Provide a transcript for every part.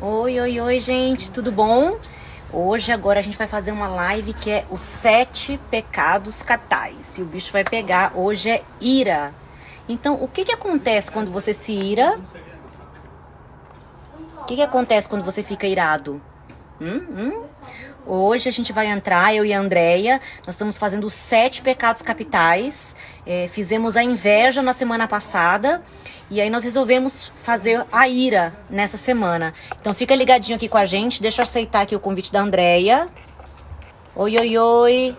Oi, oi, oi, gente, tudo bom? Hoje, agora, a gente vai fazer uma live que é os 7 pecados capitais. E o bicho vai pegar, hoje é ira. Então, o que acontece quando você se ira? O que acontece quando você fica irado? Hoje a gente vai entrar, eu e a Andrea, nós estamos fazendo os 7 pecados capitais. Fizemos a inveja na semana passada e aí nós resolvemos fazer a ira nessa semana. Então fica ligadinho aqui com a gente, deixa eu aceitar aqui o convite da Andrea. Oi, oi, oi.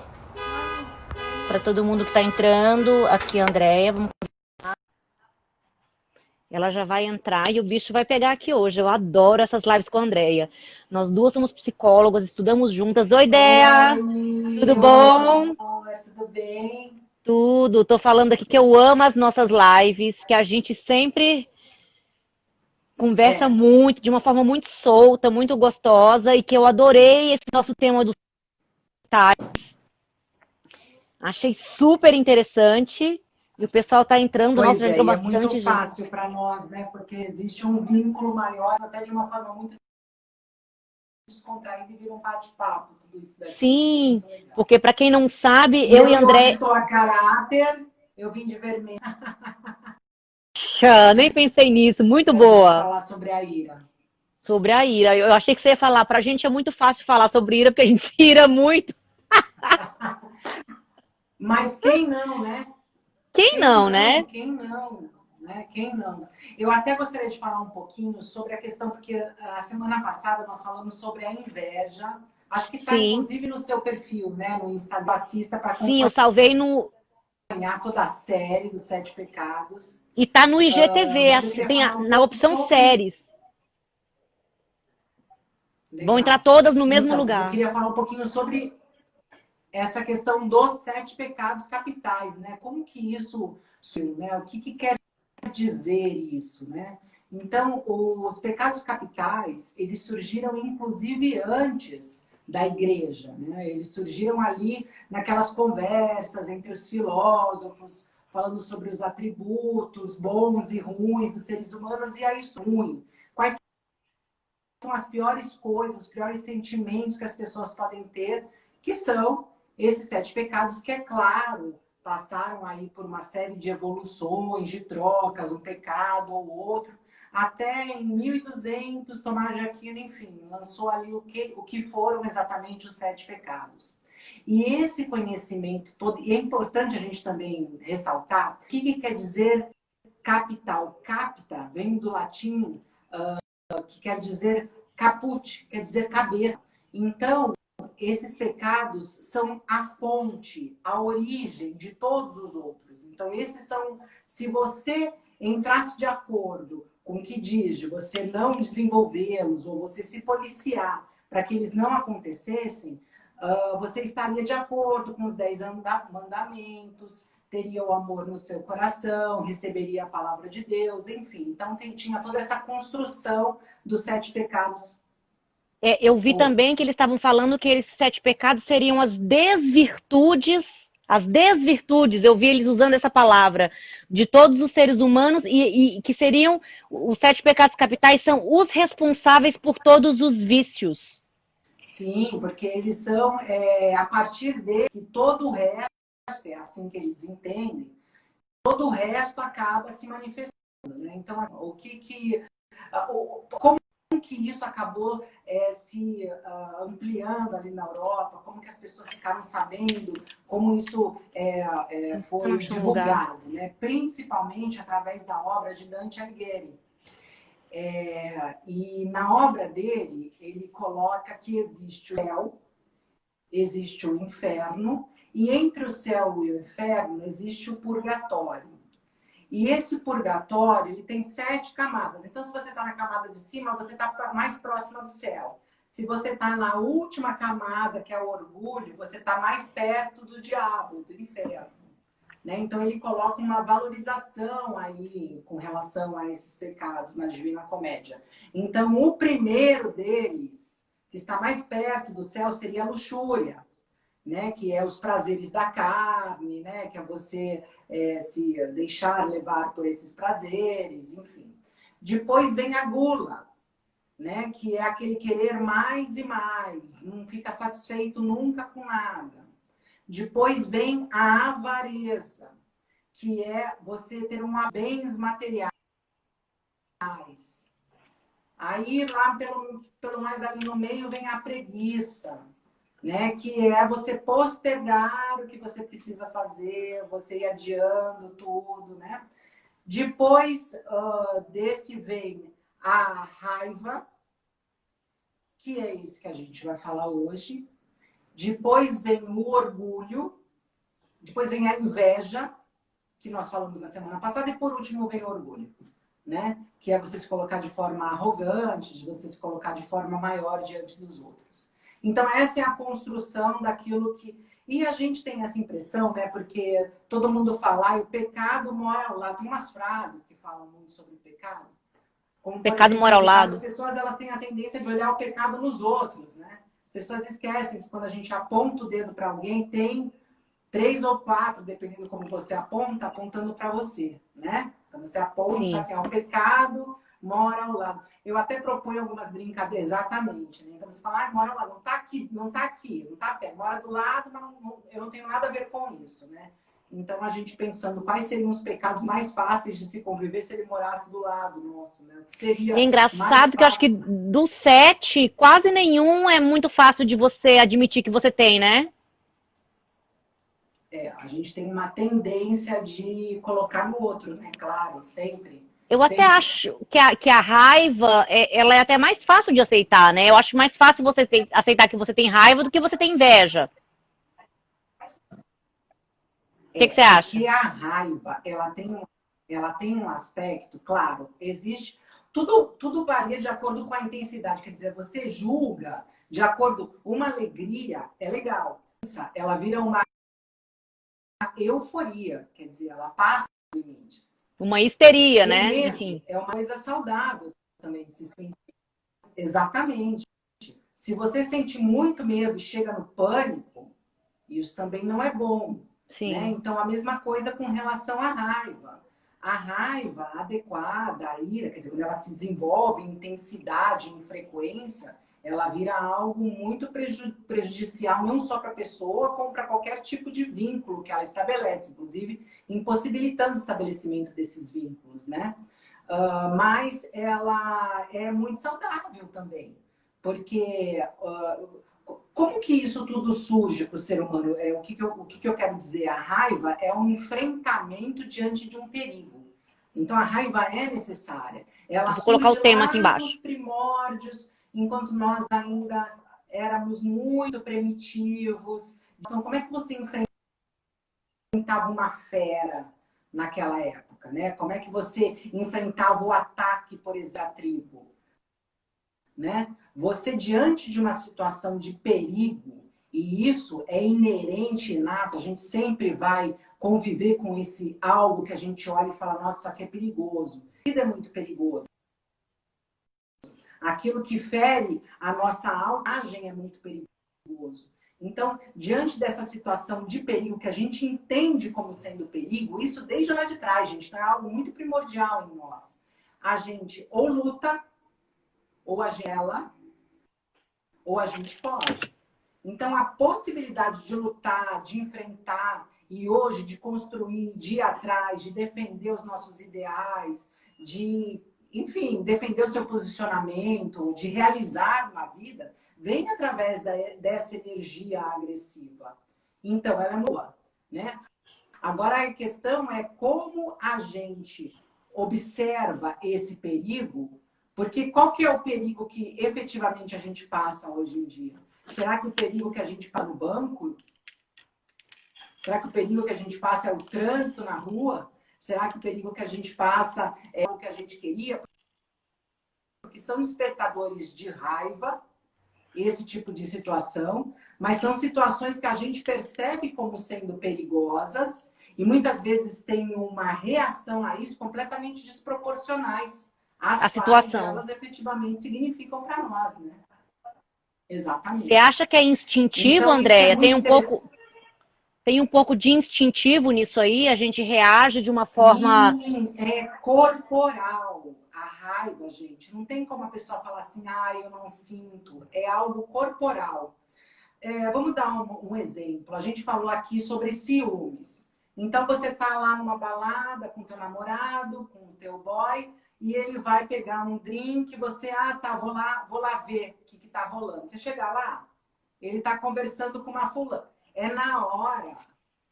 Para todo mundo que tá entrando, aqui a Andrea. Ela já vai entrar e o bicho vai pegar aqui hoje. Eu adoro essas lives com a Andrea. Nós duas somos psicólogas, estudamos juntas. Oi, Dea! Oi, Tudo oi, bom? amor, tudo bem? Tudo. Tô falando aqui que eu amo as nossas lives, que a gente sempre conversa É, muito, de uma forma muito solta, muito gostosa, e que eu adorei esse nosso tema do tais. Achei super interessante. E o pessoal tá entrando, nossa, pois já é, entrou e é muito bastante gente. fácil para nós, né? Porque existe um vínculo maior, até de uma forma muito descontraída e vira um bate-papo, tudo isso daqui, né? Sim, Muito legal. porque para quem não sabe, E eu e eu hoje André. estou a caráter, eu vim de vermelho Nem pensei nisso, muito para a gente boa. falar sobre a ira. Sobre a ira. Eu achei que você ia falar, pra gente é muito fácil falar sobre ira, porque a gente se ira muito. Mas quem não, né? Quem Quem não, não, né? quem não, né? Quem não? Eu até gostaria de falar um pouquinho sobre a questão, porque a semana passada nós falamos sobre a inveja. Acho que está, Sim, inclusive, no seu perfil, né? No Instagram, assista para sim, eu salvei no. acompanhar toda a série dos Sete Pecados. E tá no IGTV, Mas eu queria tem falar um na pouco opção sobre. séries. Vão entrar Legal. todas no mesmo Então, eu lugar. queria falar um pouquinho sobre essa questão dos Sete Pecados Capitais, né? Como que isso, né? O que quer dizer isso, né? Então, os pecados capitais, eles surgiram inclusive antes da igreja, né? Eles surgiram ali naquelas conversas entre os filósofos, falando sobre os atributos bons e ruins dos seres humanos, e aí isso ruim. Quais são as piores coisas, os piores sentimentos que as pessoas podem ter, que são esses 7 pecados, que é claro, passaram aí por uma série de evoluções, de trocas, um pecado ou outro, até em 1200, Tomás de Aquino, enfim, lançou ali o que foram exatamente os 7 pecados. E esse conhecimento todo, e é importante a gente também ressaltar, o que quer dizer capital? Capta vem do latim, que quer dizer caput, quer dizer cabeça. Então, esses pecados são a fonte, a origem de todos os outros. Então, esses são, se você entrasse de acordo com o que diz, de você não desenvolvê-los, ou você se policiar para que eles não acontecessem, você estaria de acordo com os 10 mandamentos, teria o amor no seu coração, receberia a palavra de Deus, enfim. Então, tinha toda essa construção dos 7 pecados. Eu vi também que eles estavam falando que esses 7 pecados seriam as desvirtudes. As desvirtudes, eu vi eles usando essa palavra, de todos os seres humanos, e que seriam os 7 pecados capitais são os responsáveis por todos os vícios. Sim, porque eles são, a partir dele, que todo o resto, é assim que eles entendem, todo o resto acaba se manifestando. Né? Então, como que isso acabou se ampliando ali na Europa, como que as pessoas ficaram sabendo, como isso Eu não foi achei um lugar. divulgado, né? Principalmente através da obra de Dante Alighieri. E na obra dele, ele coloca que existe o céu, existe o inferno, e entre o céu e o inferno existe o purgatório. E esse purgatório, ele tem 7 camadas. Então, se você está na camada de cima, você está mais próxima do céu. Se você está na última camada, que é o orgulho, você está mais perto do diabo, do inferno. Né? Então, ele coloca uma valorização aí com relação a esses pecados na Divina Comédia. Então, o primeiro deles, que está mais perto do céu, seria a luxúria. Né, que é os prazeres da carne, né, que é você se deixar levar por esses prazeres, enfim. Depois vem a gula, né? Que é aquele querer mais e mais, não fica satisfeito nunca com nada. Depois vem a avareza, que é você ter bens materiais. Aí lá pelo mais ali no meio vem a preguiça, né? Que é você postergar o que você precisa fazer, você ir adiando tudo, né? Depois desse vem a raiva, que é isso que a gente vai falar hoje. Depois vem o orgulho, depois vem a inveja, que nós falamos na semana passada, e por último vem o orgulho, né? Que é você se colocar de forma arrogante, de você se colocar de forma maior diante dos outros. Então, essa é a construção daquilo que... E a gente tem essa impressão, né? Porque todo mundo fala, o pecado mora ao lado. Tem umas frases que falam muito sobre o pecado. Como, por Pecado exemplo, mora ao as lado. pessoas elas têm a tendência de olhar o pecado nos outros, né? As pessoas esquecem que quando a gente aponta o dedo para alguém, tem 3 ou 4, dependendo como você aponta, apontando para você, né? Então você aponta e fala assim, o pecado mora ao lado. Eu até proponho algumas brincadeiras, exatamente, né? Então você fala, mora ao lado, não está aqui, não está aqui, não está perto, mora do lado, mas eu não tenho nada a ver com isso, né? Então a gente pensando quais seriam os pecados mais fáceis de se conviver se ele morasse do lado nosso, né? O que E é seria mais engraçado que eu acho que fácil? dos 7, quase nenhum é muito fácil de você admitir que você tem, né? A gente tem uma tendência de colocar no outro, né? Claro, sempre. Eu até Sempre. acho que a raiva, ela é até mais fácil de aceitar, né? Eu acho mais fácil você aceitar que você tem raiva do que você tem inveja. O que você acha? Porque a raiva, ela tem um aspecto, claro, existe. Tudo varia de acordo com a intensidade. Quer dizer, você julga de acordo. Uma alegria é legal. Ela vira uma euforia. Quer dizer, ela passa os limites. Uma histeria, O né? medo Enfim. é uma coisa saudável também de se sentir. Exatamente. Se você sente muito medo e chega no pânico, isso também não é bom. Né? Sim. Então, a mesma coisa com relação à raiva. A raiva adequada, a ira, quer dizer, quando ela se desenvolve em intensidade, em frequência, ela vira algo muito prejudicial, não só para a pessoa, como para qualquer tipo de vínculo que ela estabelece, inclusive impossibilitando o estabelecimento desses vínculos, né? Mas ela é muito saudável também, porque como que isso tudo surge para o ser humano? O que eu quero dizer? A raiva é um enfrentamento diante de um perigo. Então, a raiva é necessária. Ela Eu vou colocar o surge tema aqui lá nos embaixo. primórdios, enquanto nós ainda éramos muito primitivos. Então, como é que você enfrentava uma fera naquela época, né? Como é que você enfrentava o ataque, por exemplo, da tribo? Né? Você, diante de uma situação de perigo, e isso é inerente, inato, a gente sempre vai conviver com esse algo que a gente olha e fala, nossa, isso aqui é perigoso. A vida é muito perigoso. Aquilo que fere a nossa autoimagem é muito perigoso. Então, diante dessa situação de perigo que a gente entende como sendo perigo, isso desde lá de trás, gente, então é algo muito primordial em nós. A gente ou luta, ou a gela, ou a gente foge. Então, a possibilidade de lutar, de enfrentar e hoje de construir, de ir atrás, de defender os nossos ideais, de, enfim, defender o seu posicionamento, de realizar uma vida, vem através dessa energia agressiva. Então, ela é boa, né? Agora, a questão é como a gente observa esse perigo, porque qual que é o perigo que efetivamente a gente passa hoje em dia? Será que o perigo que a gente passa no banco? Será que o perigo que a gente passa é o trânsito na rua? Será que o perigo que a gente passa é o que a gente queria? Porque são despertadores de raiva, esse tipo de situação, mas são situações que a gente percebe como sendo perigosas e muitas vezes tem uma reação a isso completamente desproporcionais A às quais situação. elas efetivamente significam para nós, né? Você Exatamente. acha que é instintivo, Então, isso é Andréia? muito interessante. Tem um pouco de instintivo nisso aí? A gente reage de uma forma. Sim, é corporal. A raiva, gente, não tem como a pessoa falar assim, ah, eu não sinto. É algo corporal. Vamos dar um exemplo. A gente falou aqui sobre ciúmes. Então, você tá lá numa balada com teu namorado, com o teu boy, e ele vai pegar um drink, você, tá, vou lá ver o que tá rolando. Você chega lá, ele tá conversando com uma fulana. É na hora.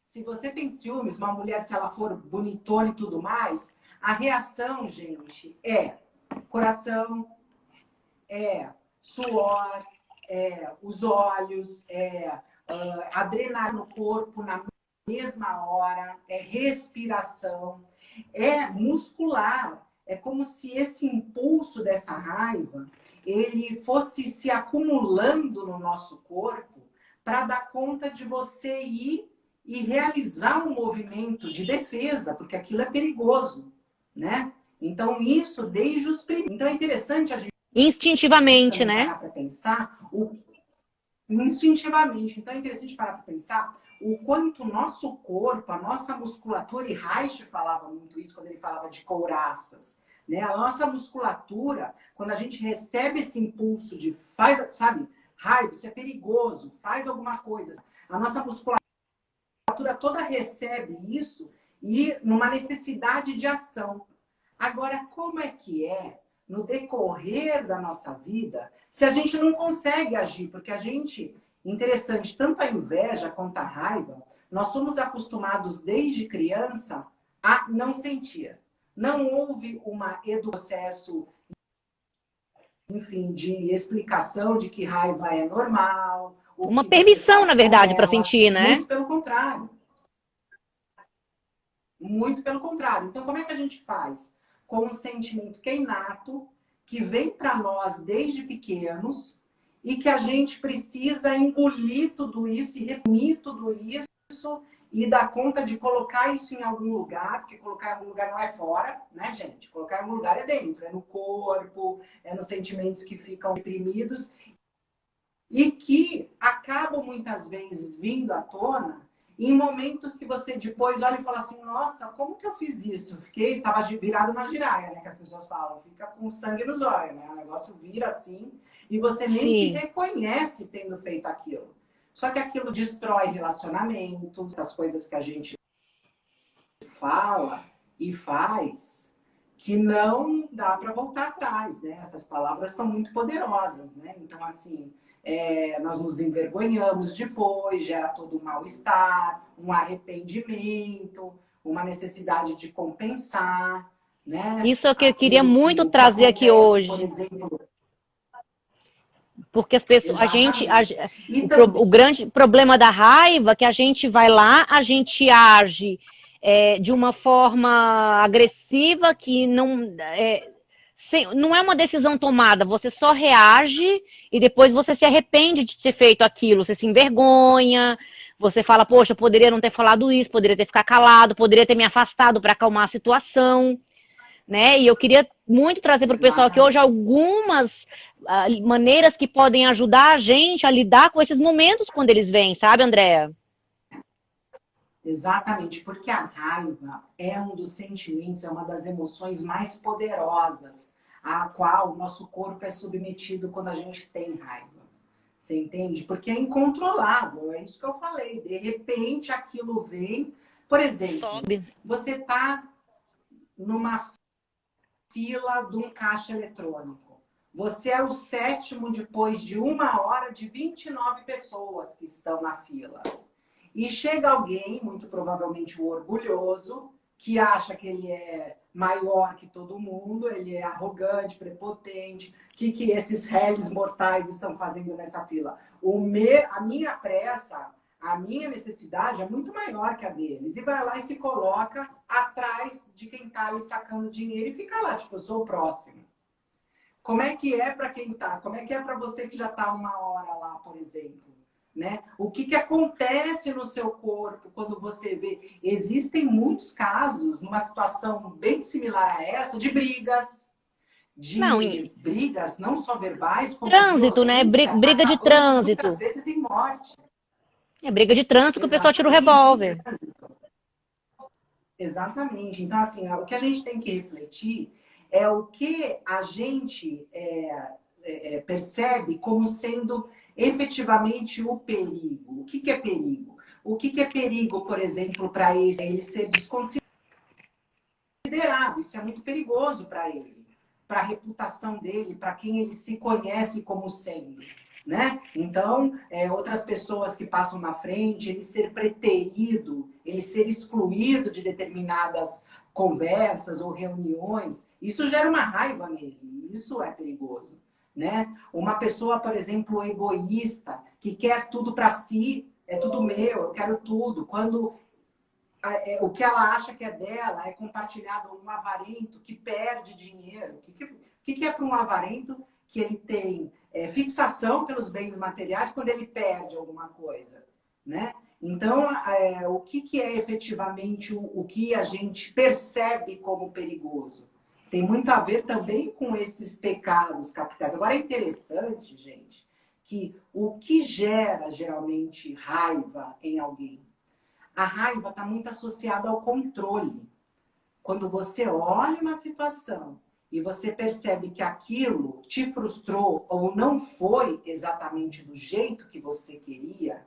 Se você tem ciúmes, uma mulher, se ela for bonitona e tudo mais, a reação, gente, é coração, é suor, os olhos, adrenalina no corpo na mesma hora, é respiração, é muscular. É como se esse impulso dessa raiva ele fosse se acumulando no nosso corpo para dar conta de você ir e realizar um movimento de defesa, porque aquilo é perigoso, né? Então, isso desde os primeiros. Então, é interessante a gente Instintivamente, né? parar para pensar instintivamente. Então, é interessante parar para pensar o quanto o nosso corpo, a nossa musculatura, e Reich falava muito isso quando ele falava de couraças, né? A nossa musculatura, quando a gente recebe esse impulso de faz, sabe, raiva, isso é perigoso, faz alguma coisa. A nossa musculatura toda recebe isso e numa necessidade de ação. Agora, como é que é no decorrer da nossa vida se a gente não consegue agir? Porque a gente, interessante, tanto a inveja quanto a raiva, nós somos acostumados desde criança a não sentir. Não houve processo, enfim, de explicação de que raiva é normal. Uma permissão, na verdade, para sentir, né? Muito pelo contrário. Muito pelo contrário. Então, como é que a gente faz? Com um sentimento que é inato, que vem para nós desde pequenos e que a gente precisa engolir tudo isso e reprimir tudo isso e dar conta de colocar isso em algum lugar, porque colocar em algum lugar não é fora, né, gente? Colocar em algum lugar é dentro, é no corpo, é nos sentimentos que ficam reprimidos e que acabam muitas vezes vindo à tona em momentos que você depois olha e fala assim, nossa, como que eu fiz isso? Tava virado na giraia, né? Que as pessoas falam, fica com sangue nos olhos, né? O negócio vira assim e você nem se reconhece tendo feito aquilo. Só que aquilo destrói relacionamentos, as coisas que a gente fala e faz, que não dá para voltar atrás, né? Essas palavras são muito poderosas, né? Então, assim, nós nos envergonhamos depois, gera todo um mal-estar, um arrependimento, uma necessidade de compensar, né? Isso é o que eu queria muito trazer aqui hoje. Por exemplo, porque as pessoas, o grande problema da raiva é que a gente vai lá, a gente age de uma forma agressiva que não é uma decisão tomada, você só reage e depois você se arrepende de ter feito aquilo, você se envergonha, você fala, poxa, eu poderia não ter falado isso, poderia ter ficado calado, poderia ter me afastado para acalmar a situação, né? E eu queria muito trazer para o pessoal aqui hoje algumas maneiras que podem ajudar a gente a lidar com esses momentos quando eles vêm, sabe, Andréa? Exatamente, porque a raiva é um dos sentimentos, é uma das emoções mais poderosas a qual o nosso corpo é submetido quando a gente tem raiva. Você entende? Porque é incontrolável, é isso que eu falei. De repente aquilo vem. Por exemplo, você está numa fila de um caixa eletrônico. Você é o 7º depois de 1 hora de 29 pessoas que estão na fila. E chega alguém, muito provavelmente o orgulhoso, que acha que ele é maior que todo mundo, ele é arrogante, prepotente. O que esses réis mortais estão fazendo nessa fila? A minha pressa, a minha necessidade é muito maior que a deles. E vai lá e se coloca atrás de quem está ali sacando dinheiro e fica lá, tipo, eu sou o próximo. Como é que é para quem está? Como é que é para você que já está 1 hora lá, por exemplo? Né? O que acontece no seu corpo quando você vê? Existem muitos casos, numa situação bem similar a essa, de brigas. Brigas não só verbais, como trânsito, né? Briga de trânsito. Muitas vezes em morte. É briga de trânsito que o pessoal tira o revólver. Exatamente. Então, assim, o que a gente tem que refletir é o que a gente percebe como sendo efetivamente o perigo. O que é perigo? O que é perigo, por exemplo, para ele ser desconsiderado? Isso é muito perigoso para ele, para a reputação dele, para quem ele se conhece como sendo. Né? Então, outras pessoas que passam na frente, ele ser preterido, ele ser excluído de determinadas conversas ou reuniões, isso gera uma raiva nele, isso é perigoso. Né? Uma pessoa, por exemplo, egoísta, que quer tudo para si, é tudo meu, eu quero tudo. Quando o que ela acha que é dela é compartilhado com um avarento que perde dinheiro. O que é para um avarento que ele tem fixação pelos bens materiais quando ele perde alguma coisa? Né? Então, o que é efetivamente o que a gente percebe como perigoso? Tem muito a ver também com esses pecados capitais. Agora, é interessante, gente, que o que gera geralmente raiva em alguém? A raiva está muito associada ao controle. Quando você olha uma situação e você percebe que aquilo te frustrou ou não foi exatamente do jeito que você queria,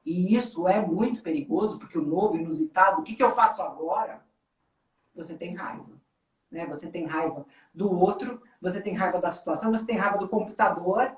e isso é muito perigoso, porque o novo, inusitado, o que eu faço agora? Você tem raiva. Né? Você tem raiva do outro, você tem raiva da situação, você tem raiva do computador,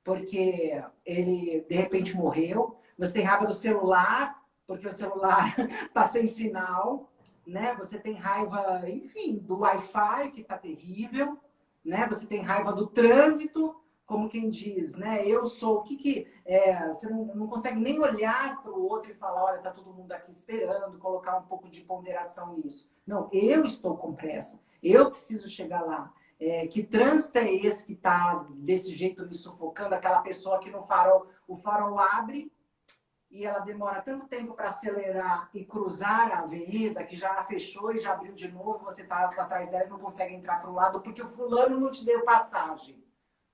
porque ele, de repente, morreu. Você tem raiva do celular, porque o celular está sem sinal, né? Você tem raiva, enfim, do Wi-Fi, que está terrível, né? Você tem raiva do trânsito, como quem diz, né? Eu sou, você não consegue nem olhar para o outro e falar, olha, está todo mundo aqui esperando, colocar um pouco de ponderação nisso. Não, eu estou com pressa, eu preciso chegar lá. Que trânsito é esse que está desse jeito me sufocando? Aquela pessoa que no farol, o farol abre, e ela demora tanto tempo para acelerar e cruzar a avenida, que já fechou e já abriu de novo, você está atrás dela e não consegue entrar para o lado, porque o fulano não te deu passagem,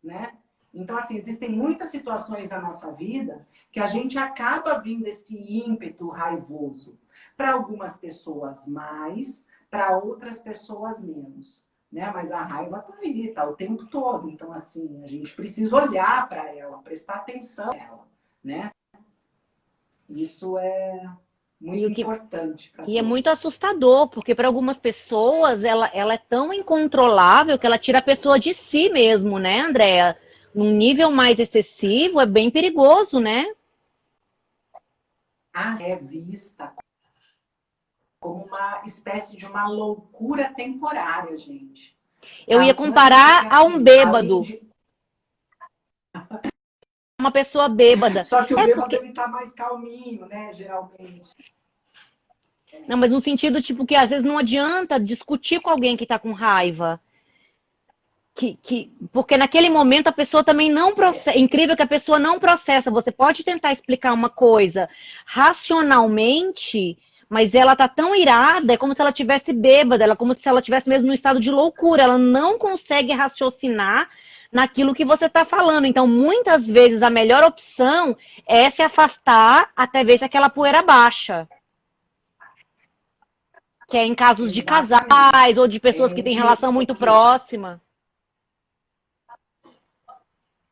né? Então, assim, existem muitas situações na nossa vida que a gente acaba vindo esse ímpeto raivoso. Para algumas pessoas mais, para outras pessoas menos, né? Mas a raiva está aí, está o tempo todo. Então, assim, a gente precisa olhar para ela, prestar atenção nela, né? Isso é muito importante para todos. E é muito assustador, porque para algumas pessoas ela é tão incontrolável que ela tira a pessoa de si mesmo, né, Andréa? Num nível mais excessivo, é bem perigoso, né? É vista como uma espécie de uma loucura temporária, gente. Eu ia comparar a um bêbado. Uma pessoa bêbada. Só que o bêbado ele tá mais calminho, né, geralmente. Não, mas no sentido, tipo, que às vezes não adianta discutir com alguém que tá com raiva. Porque naquele momento a pessoa também não processa. É incrível que a pessoa não processa. Você pode tentar explicar uma coisa racionalmente, mas ela tá tão irada, é como se ela tivesse bêbada, é como se ela tivesse mesmo no estado de loucura. Ela não consegue raciocinar naquilo que você está falando. Então, muitas vezes, a melhor opção é se afastar até ver se aquela poeira baixa. Que é em casos de casais ou de pessoas que têm relação muito próxima.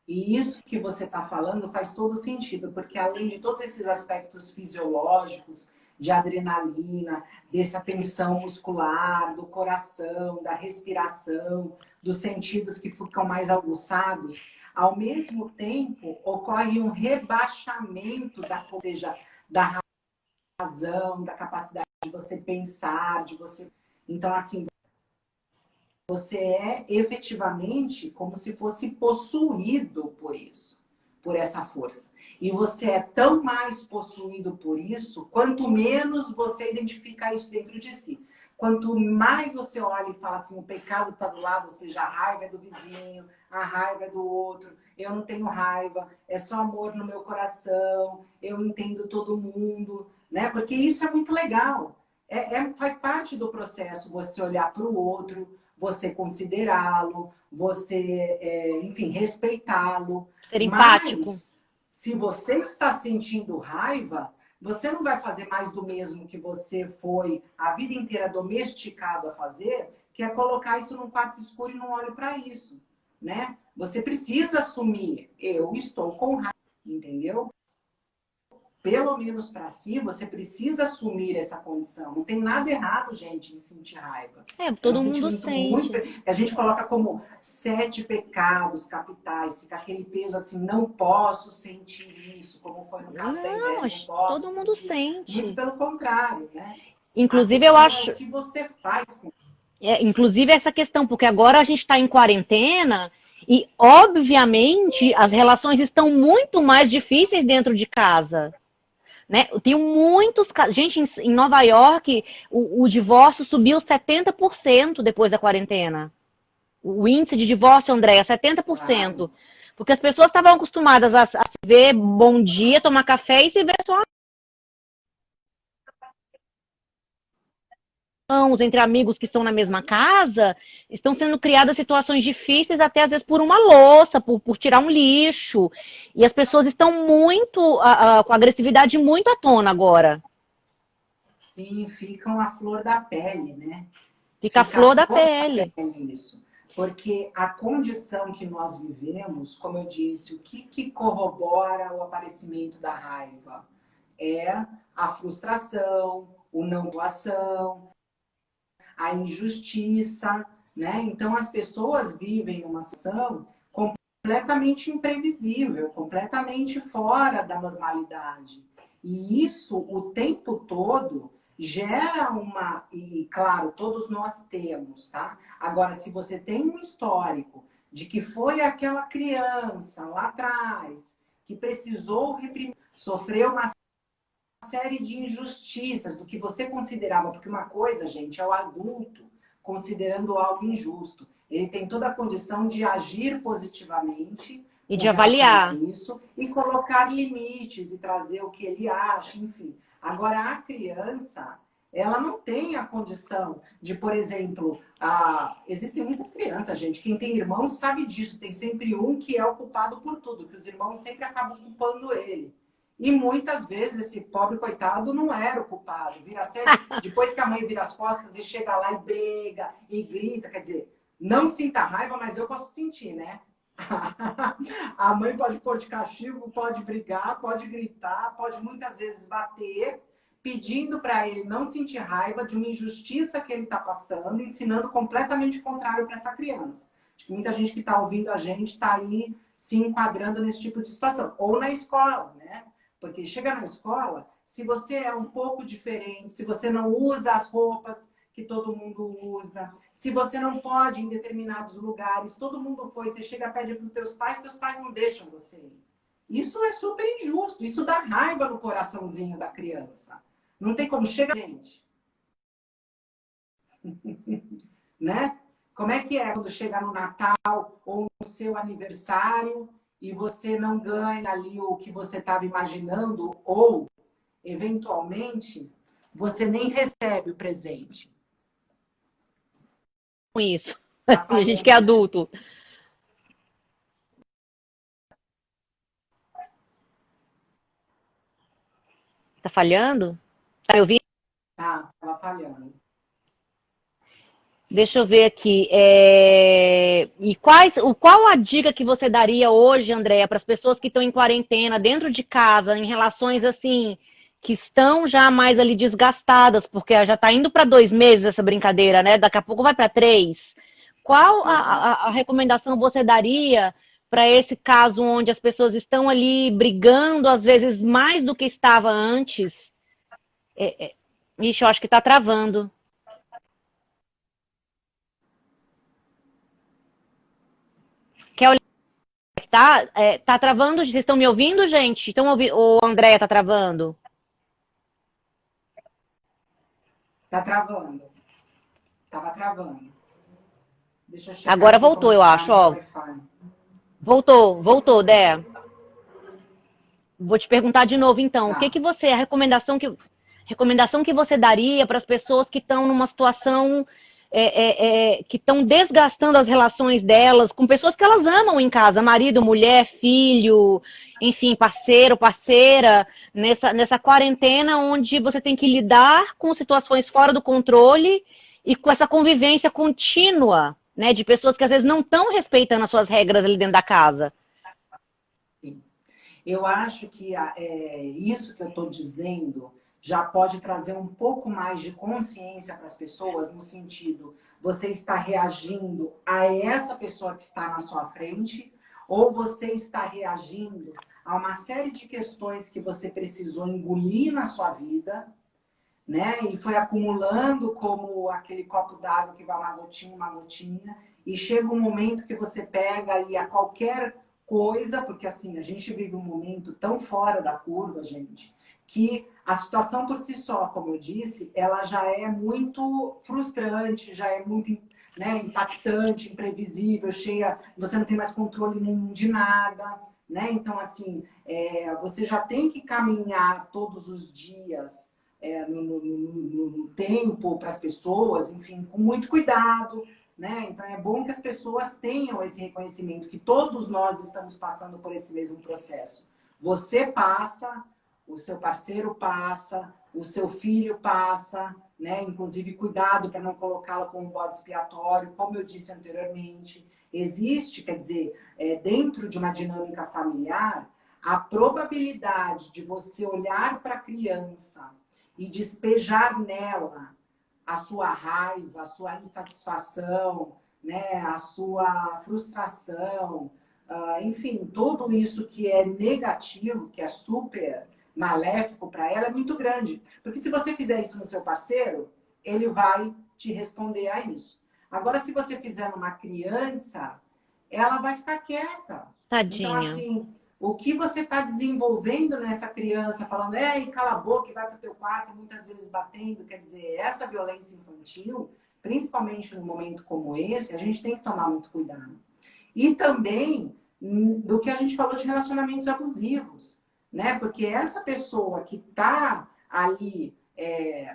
E isso que você está falando faz todo sentido, porque além de todos esses aspectos fisiológicos, de adrenalina, dessa tensão muscular, do coração, da respiração, dos sentidos que ficam mais aguçados, ao mesmo tempo ocorre um rebaixamento ou seja, da razão, da capacidade de você pensar, de você... Então, assim, você é efetivamente como se fosse possuído por isso, por essa força. E você é tão mais possuído por isso, quanto menos você identifica isso dentro de si. Quanto mais você olha e fala assim, o pecado está do lado, ou seja, a raiva é do vizinho, a raiva é do outro, eu não tenho raiva, é só amor no meu coração, eu entendo todo mundo, né? Porque isso é muito legal. Faz parte do processo você olhar para o outro, você considerá-lo, você, enfim, respeitá-lo. Ser empático. Mas, se você está sentindo raiva, você não vai fazer mais do mesmo que você foi a vida inteira domesticado a fazer, que é colocar isso num quarto escuro e não olho para isso, né? Você precisa assumir, eu estou com raiva, entendeu? Pelo menos para si, você precisa assumir essa condição. Não tem nada errado, gente, em sentir raiva. Todo um mundo sentimento sente. muito... A gente coloca como 7 pecados capitais, fica aquele peso assim, não posso sentir isso, como foi no caso da inveja, não posso todo mundo sentir. sente. Muito pelo contrário, né? Inclusive, eu acho... É o que você faz com... inclusive, essa questão, porque agora a gente está em quarentena e, obviamente, as relações estão muito mais difíceis dentro de casa. Né? Eu tenho muitos casos. Gente, em Nova York, o divórcio subiu 70% depois da quarentena. O índice de divórcio, Andréia, 70%. Porque as pessoas estavam acostumadas a se ver bom dia, tomar café e se ver só entre amigos que estão na mesma casa, estão sendo criadas situações difíceis, até às vezes por uma louça, por tirar um lixo. E as pessoas estão muito, com agressividade muito à tona agora. Sim, ficam a flor da pele, né? Fica a flor da pele. Isso. Porque a condição que nós vivemos, como eu disse, o que corrobora o aparecimento da raiva? É a frustração, o não doação, a injustiça, né? Então as pessoas vivem uma situação completamente imprevisível, completamente fora da normalidade. E isso o tempo todo gera uma... E claro, todos nós temos, tá? Agora, se você tem um histórico de que foi aquela criança lá atrás que precisou reprimir, sofreu uma série de injustiças do que você considerava, porque uma coisa, gente, é o adulto considerando algo injusto. Ele tem toda a condição de agir positivamente e de avaliar isso e colocar limites e trazer o que ele acha, enfim. Agora, a criança, ela não tem a condição de, por exemplo, existem muitas crianças, gente. Quem tem irmãos sabe disso. Tem sempre um que é o culpado por tudo, que os irmãos sempre acabam culpando ele. E muitas vezes esse pobre coitado não era o culpado. Vira sério, depois que a mãe vira as costas e chega lá e briga e grita, quer dizer, não sinta raiva, mas eu posso sentir, né? A mãe pode pôr de castigo, pode brigar, pode gritar, pode muitas vezes bater, pedindo para ele não sentir raiva de uma injustiça que ele está passando, ensinando completamente o contrário para essa criança. Acho que muita gente que está ouvindo a gente está aí se enquadrando nesse tipo de situação. Ou na escola, né? Porque chega na escola, se você é um pouco diferente, se você não usa as roupas que todo mundo usa, se você não pode ir em determinados lugares, todo mundo foi, você chega e pede para os teus pais não deixam você ir. Isso é super injusto, isso dá raiva no coraçãozinho da criança. Não tem como chegar, gente. Né? Como é que é quando chega no Natal ou no seu aniversário e você não ganha ali o que você estava imaginando ou, eventualmente, você nem recebe o presente? Com isso. A gente que é adulto. Tá falhando? Tá me ouvindo? Tá, tava falhando. Deixa eu ver aqui. E qual a dica que você daria hoje, Andréia, para as pessoas que estão em quarentena, dentro de casa, em relações assim, que estão já mais ali desgastadas, porque já está indo para 2 meses essa brincadeira, né? Daqui a pouco vai para 3. Qual a recomendação você daria para esse caso onde as pessoas estão ali brigando, às vezes mais do que estava antes? Ixi, eu acho que está travando. Quer olhar? Tá travando? Vocês estão me ouvindo, gente? Estão ouvindo? O Andréia tá travando? Tá travando. Tava travando. Deixa eu checar. Agora voltou, eu acho, ó. Voltou, Dé. Vou te perguntar de novo, então. Tá. O que você, a recomendação que você daria para as pessoas que estão numa situação que estão desgastando as relações delas com pessoas que elas amam em casa, marido, mulher, filho, enfim, parceiro, parceira, nessa quarentena onde você tem que lidar com situações fora do controle e com essa convivência contínua, né, de pessoas que às vezes não estão respeitando as suas regras ali dentro da casa. Sim. Eu acho que isso que eu estou dizendo já pode trazer um pouco mais de consciência para as pessoas, no sentido, você está reagindo a essa pessoa que está na sua frente, ou você está reagindo a uma série de questões que você precisou engolir na sua vida, né? E foi acumulando como aquele copo d'água que vai uma gotinha, e chega um momento que você pega e a qualquer coisa, porque assim, a gente vive um momento tão fora da curva, gente, que a situação por si só, como eu disse, ela já é muito frustrante, já é muito, né, impactante, imprevisível, cheia, você não tem mais controle nenhum de nada, né? Então, assim, você já tem que caminhar todos os dias no tempo para as pessoas, enfim, com muito cuidado, né? Então é bom que as pessoas tenham esse reconhecimento que todos nós estamos passando por esse mesmo processo. Você passa, o seu parceiro passa, o seu filho passa, né? Inclusive cuidado para não colocá-lo como bode expiatório, como eu disse anteriormente. Existe, quer dizer, dentro de uma dinâmica familiar, a probabilidade de você olhar para a criança e despejar nela a sua raiva, a sua insatisfação, né, a sua frustração, enfim, tudo isso que é negativo, que é super maléfico para ela, é muito grande. Porque se você fizer isso no seu parceiro, ele vai te responder a isso. Agora, se você fizer numa criança, ela vai ficar quieta. Tadinha. Então, assim, o que você está desenvolvendo nessa criança, falando, cala a boca e vai para o teu quarto, muitas vezes batendo, quer dizer, essa violência infantil, principalmente num momento como esse, a gente tem que tomar muito cuidado. E também do que a gente falou de relacionamentos abusivos, né? Porque essa pessoa que está ali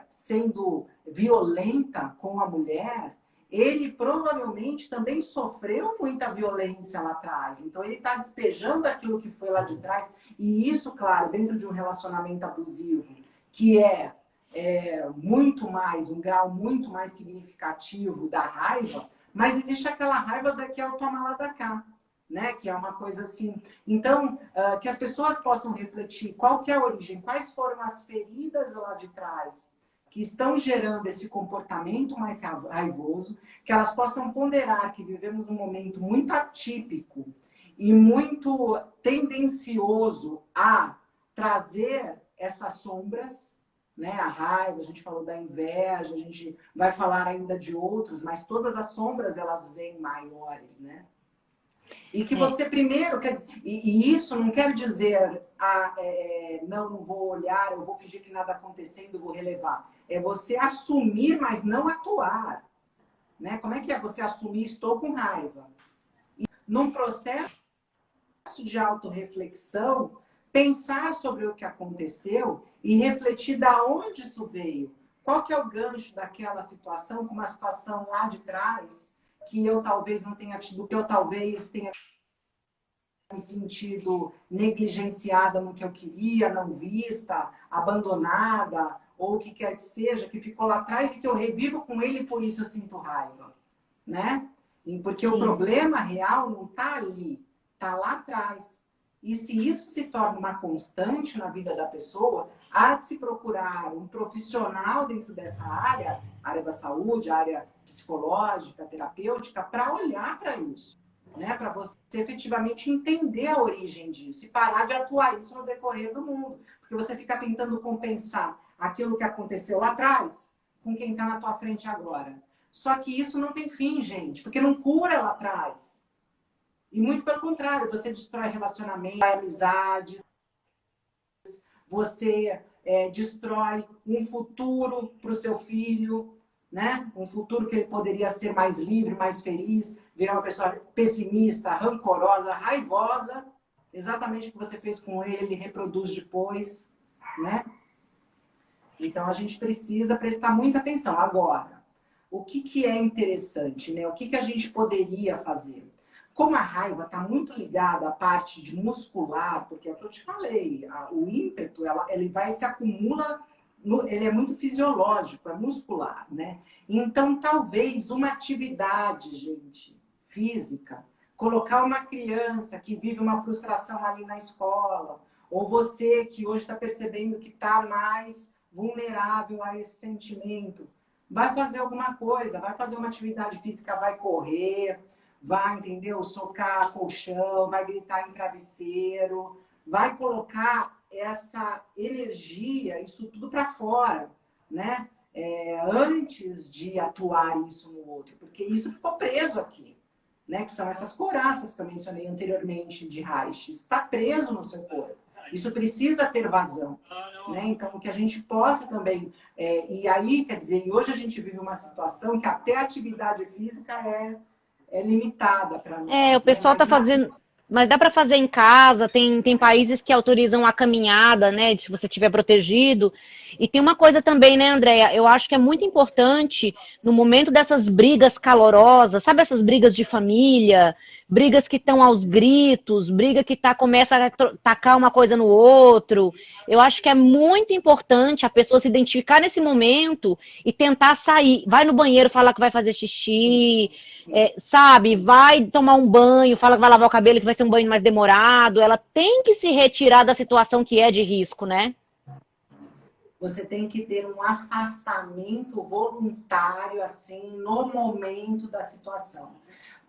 sendo violenta com a mulher, ele provavelmente também sofreu muita violência lá atrás. Então, ele está despejando aquilo que foi lá de trás. E isso, claro, dentro de um relacionamento abusivo, que é muito mais, um grau muito mais significativo da raiva, mas existe aquela raiva que é o toma lá da cá, né? Que é uma coisa assim. Então, que as pessoas possam refletir qual que é a origem, quais foram as feridas lá de trás, que estão gerando esse comportamento mais raivoso, que elas possam ponderar que vivemos um momento muito atípico e muito tendencioso a trazer essas sombras, né? A raiva, a gente falou da inveja, a gente vai falar ainda de outros, mas todas as sombras elas vêm maiores, né? E que você primeiro, e isso não quer dizer, não vou olhar, eu vou fingir que nada acontecendo, vou relevar. É você assumir, mas não atuar. Né? Como é que é você assumir, estou com raiva? E num processo de autorreflexão, pensar sobre o que aconteceu e refletir da onde isso veio. Qual que é o gancho daquela situação, com uma situação lá de trás, que eu talvez não tenha tido, que eu talvez tenha me sentido negligenciada no que eu queria, não vista, abandonada, ou o que quer que seja, que ficou lá atrás e que eu revivo com ele e por isso eu sinto raiva, né? E porque o problema real não está ali, está lá atrás. E se isso se torna uma constante na vida da pessoa, há de se procurar um profissional dentro dessa área da saúde, área psicológica, terapêutica, para olhar para isso, né? Para você efetivamente entender a origem disso e parar de atuar isso no decorrer do mundo. Porque você fica tentando compensar aquilo que aconteceu lá atrás com quem está na tua frente agora. Só que isso não tem fim, gente, porque não cura lá atrás. E muito pelo contrário, você destrói relacionamentos, amizades, você destrói um futuro para o seu filho, né? Um futuro que ele poderia ser mais livre, mais feliz, virar uma pessoa pessimista, rancorosa, raivosa, exatamente o que você fez com ele, reproduz depois, né? Então a gente precisa prestar muita atenção. Agora, o que é interessante, né? O que a gente poderia fazer? Como a raiva está muito ligada à parte de muscular, porque é o que eu te falei, o ímpeto, ele vai se acumula ele é muito fisiológico, é muscular, né? Então, talvez uma atividade, gente, física, colocar uma criança que vive uma frustração ali na escola, ou você que hoje está percebendo que está mais vulnerável a esse sentimento, vai fazer alguma coisa, vai fazer uma atividade física, vai correr, vai, entendeu? Socar colchão, vai gritar em travesseiro, vai colocar essa energia, isso tudo para fora, né? Antes de atuar isso no outro, porque isso ficou preso aqui, né? Que são essas couraças que eu mencionei anteriormente de Reich. Isso está preso no seu corpo. Isso precisa ter vazão, né? Então, que a gente possa também... e aí, quer dizer, e hoje a gente vive uma situação que até a atividade física é limitada para nós. O pessoal né? está fazendo... Mas dá para fazer em casa, tem países que autorizam a caminhada, né, se você estiver protegido. E tem uma coisa também, né, Andréia? Eu acho que é muito importante, no momento dessas brigas calorosas, sabe essas brigas de família, brigas que estão aos gritos, briga que começa a tacar uma coisa no outro. Eu acho que é muito importante a pessoa se identificar nesse momento e tentar sair. Vai no banheiro falar que vai fazer xixi, sabe? Vai tomar um banho, fala que vai lavar o cabelo, que vai ser um banho mais demorado. Ela tem que se retirar da situação que é de risco, né? Você tem que ter um afastamento voluntário, assim, no momento da situação.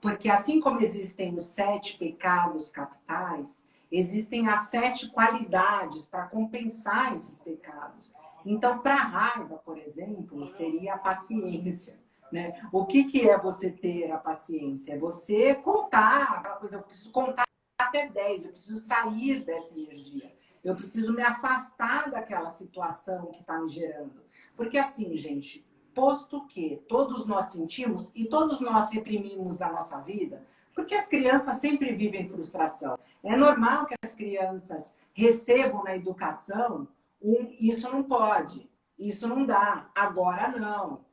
Porque assim como existem os 7 pecados capitais, existem as 7 qualidades para compensar esses pecados. Então, para a raiva, por exemplo, seria a paciência. Né? O que é você ter a paciência? É você contar, aquela coisa, eu preciso contar até 10, eu preciso sair dessa energia. Eu preciso me afastar daquela situação que está me gerando. Porque assim, gente, posto que todos nós sentimos e todos nós reprimimos da nossa vida, porque as crianças sempre vivem frustração. É normal que as crianças recebam na educação isso não pode, isso não dá, agora não.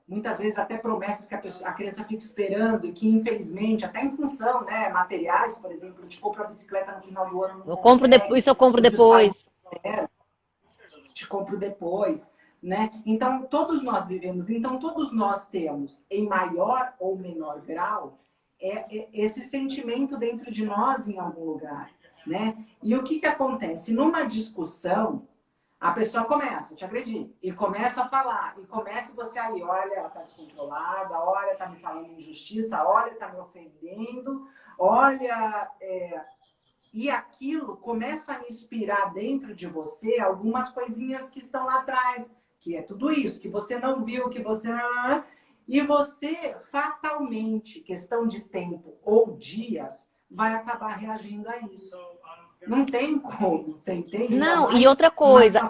Muitas vezes até promessas que a criança fica esperando e que, infelizmente, até em função, né, materiais, por exemplo, eu te compro a bicicleta no final do ano, não consegue, Isso eu compro depois. Te compro depois, né? Então, todos nós vivemos, então todos nós temos, em maior ou menor grau, esse sentimento dentro de nós em algum lugar, né? E o que acontece? Numa discussão, a pessoa começa, te acredito, e começa a falar, e começa você ali, olha, ela tá descontrolada, olha, tá me falando injustiça, olha, tá me ofendendo, olha... E aquilo começa a inspirar dentro de você algumas coisinhas que estão lá atrás, que é tudo isso, que você não viu, que você... E você, fatalmente, questão de tempo ou dias, vai acabar reagindo a isso. Não tem como, você entende? Não, e outra coisa,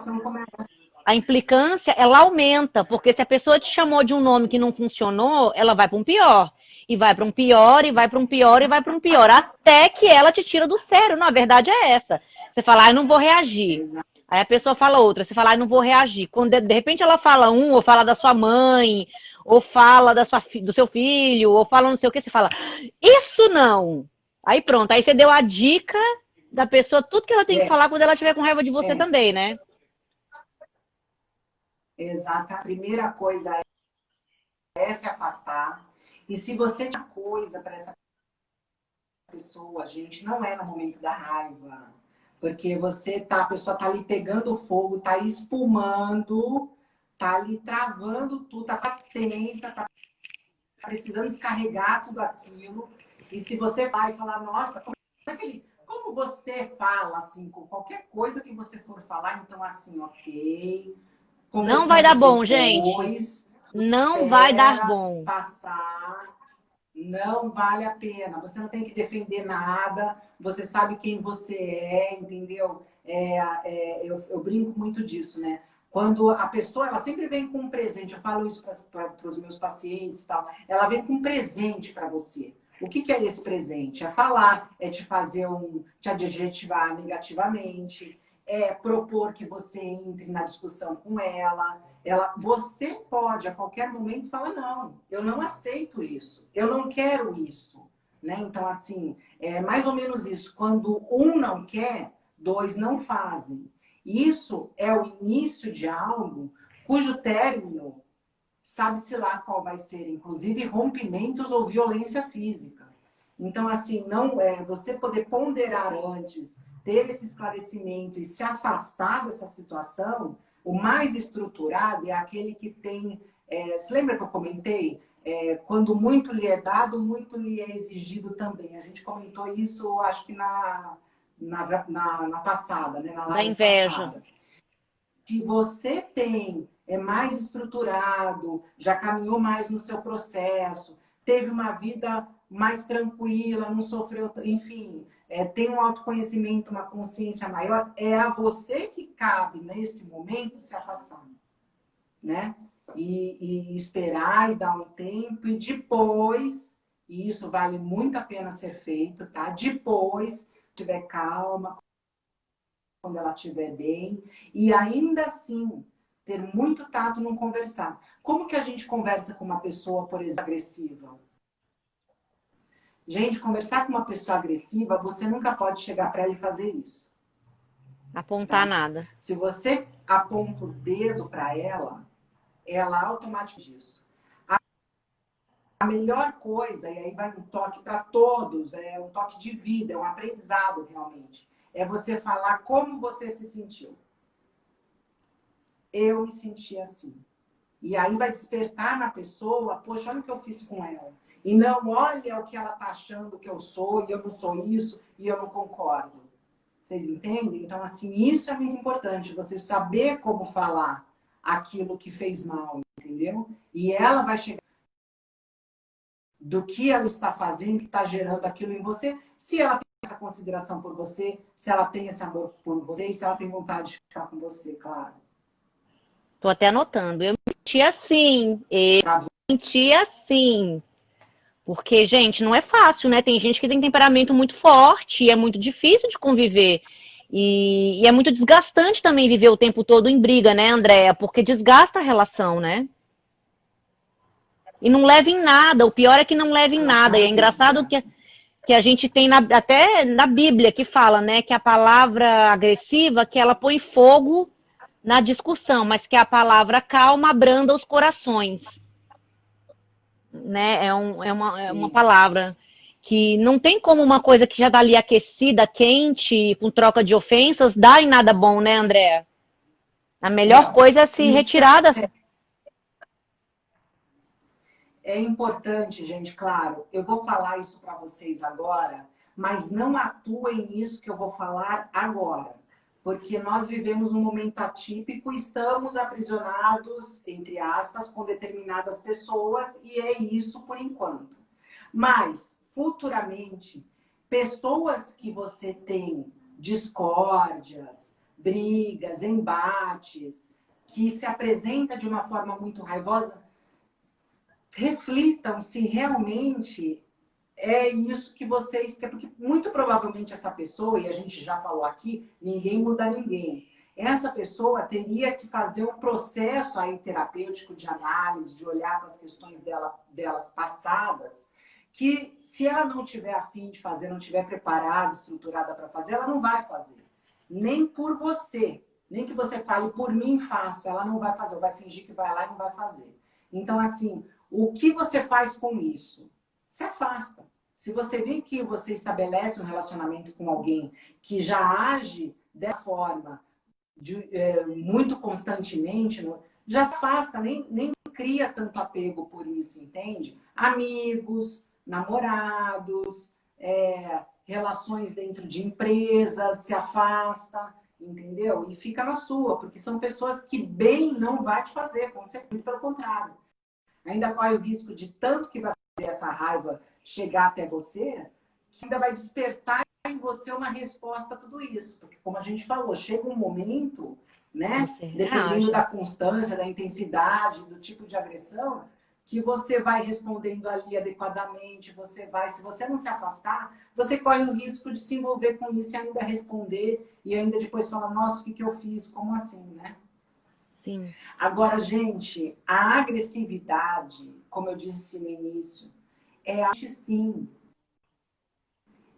a implicância, ela aumenta, porque se a pessoa te chamou de um nome que não funcionou, ela vai para um pior. E vai para um pior, e vai para um pior, e vai para um pior, até que ela te tira do sério. Não, a verdade é essa. Você fala, eu não vou reagir. Aí a pessoa fala outra, você fala, eu não vou reagir. Quando de repente ela fala ou fala da sua mãe, ou fala do seu filho, ou fala não sei o que, você fala, isso não! Aí pronto, aí você deu a dica da pessoa, tudo que ela tem que falar quando ela estiver com raiva de você também, né? Exato. A primeira coisa é se afastar. E se você tem coisa para essa pessoa, gente, não é no momento da raiva. Porque a pessoa tá ali pegando fogo, tá espumando, tá ali travando tudo, tá tensa, tá precisando descarregar tudo aquilo. E se você vai falar, nossa, como você fala, assim, com qualquer coisa que você for falar, então assim, ok. Não vai dar bom, gente. Não vai dar bom. Passar, não vale a pena. Você não tem que defender nada. Você sabe quem você é, entendeu? Eu brinco muito disso, né? Quando a pessoa, ela sempre vem com um presente. Eu falo isso para os meus pacientes e tal. Ela vem com um presente para você. O que é esse presente? É falar, é te fazer te adjetivar negativamente, é propor que você entre na discussão com ela. Você pode, a qualquer momento, falar, não, eu não aceito isso, eu não quero isso. Né? Então, assim, é mais ou menos isso. Quando um não quer, 2 não fazem. Isso é o início de algo cujo término sabe-se lá qual vai ser, inclusive rompimentos ou violência física. Então, assim, não é você poder ponderar antes, ter esse esclarecimento e se afastar dessa situação, o mais estruturado é aquele que tem... você lembra que eu comentei? Quando muito lhe é dado, muito lhe é exigido também. A gente comentou isso, acho que na passada, né? Na Da live inveja. passada. Se você é mais estruturado, já caminhou mais no seu processo, teve uma vida mais tranquila, não sofreu, enfim, tem um autoconhecimento, uma consciência maior, é a você que cabe, nesse momento, se afastar, né? E esperar e dar um tempo, e depois, e isso vale muito a pena ser feito, tá? Depois, tiver calma, quando ela estiver bem, e ainda assim ter muito tato no conversar. Como que a gente conversa com uma pessoa, por exemplo, agressiva? Gente, conversar com uma pessoa agressiva, você nunca pode chegar para ela e fazer isso. Apontar Tá? nada. Se você aponta o dedo para ela automaticamente isso. A melhor coisa, e aí vai um toque para todos, é um toque de vida, é um aprendizado realmente, é você falar como você se sentiu. Eu me senti assim. E aí vai despertar na pessoa, poxa, olha o que eu fiz com ela. E não, olha o que ela está achando que eu sou, e eu não sou isso, e eu não concordo. Vocês entendem? Então, assim, isso é muito importante, você saber como falar aquilo que fez mal, entendeu? E ela vai chegar do que ela está fazendo, que está gerando aquilo em você, se ela tem essa consideração por você, se ela tem esse amor por você, e se ela tem vontade de ficar com você, claro. Tô até anotando. Eu me senti assim. Eu me senti assim. Porque, gente, não é fácil, né? Tem gente que tem temperamento muito forte e é muito difícil de conviver. E é muito desgastante também viver o tempo todo em briga, né, Andréia? Porque desgasta a relação, né? E não leva em nada. O pior é que não leva em nada. E é Claro que engraçado desgasta. que a gente tem até na Bíblia que fala, né, que a palavra agressiva, que ela põe fogo na discussão, mas que a palavra calma abranda os corações, né? É uma Sim. palavra que não tem como uma coisa que já tá ali aquecida, quente, com troca de ofensas, dar em nada bom, né, André? A melhor Não. coisa é se E retirar dessa. é importante, gente, claro, eu vou falar isso para vocês agora, mas não atuem nisso que eu vou falar agora. Porque nós vivemos um momento atípico, estamos aprisionados, entre aspas, com determinadas pessoas, e é isso por enquanto. Mas, futuramente, pessoas que você tem discórdias, brigas, embates, que se apresenta de uma forma muito raivosa, reflitam se realmente é isso que vocês querem, porque muito provavelmente essa pessoa, e a gente já falou aqui, ninguém muda ninguém. Essa pessoa teria que fazer um processo aí terapêutico de análise, de olhar para as questões delas passadas, que se ela não tiver a fim de fazer, não tiver preparada, estruturada para fazer, ela não vai fazer. Nem por você. Nem que você fale, por mim, faça. Ela não vai fazer, vai fingir que vai lá e não vai fazer. Então, assim, o que você faz com isso? Se afasta. Se você vê que você estabelece um relacionamento com alguém que já age dessa forma, muito constantemente, já se afasta, nem cria tanto apego por isso, entende? Amigos, namorados, relações dentro de empresas, se afasta, entendeu? E fica na sua, porque são pessoas que bem não vai te fazer, com certeza, pelo contrário. Ainda corre o risco de tanto que vai fazer essa raiva chegar até você, que ainda vai despertar em você uma resposta a tudo isso. Porque, como a gente falou, chega um momento, né? Você Dependendo reage. da constância, da intensidade, do tipo de agressão, que você vai respondendo ali adequadamente, você vai, se você não se afastar, você corre o risco de se envolver com isso e ainda responder, e ainda depois falar, nossa, o que eu fiz? Como assim, né? Sim. Agora, gente, a agressividade, como eu disse no início, sim.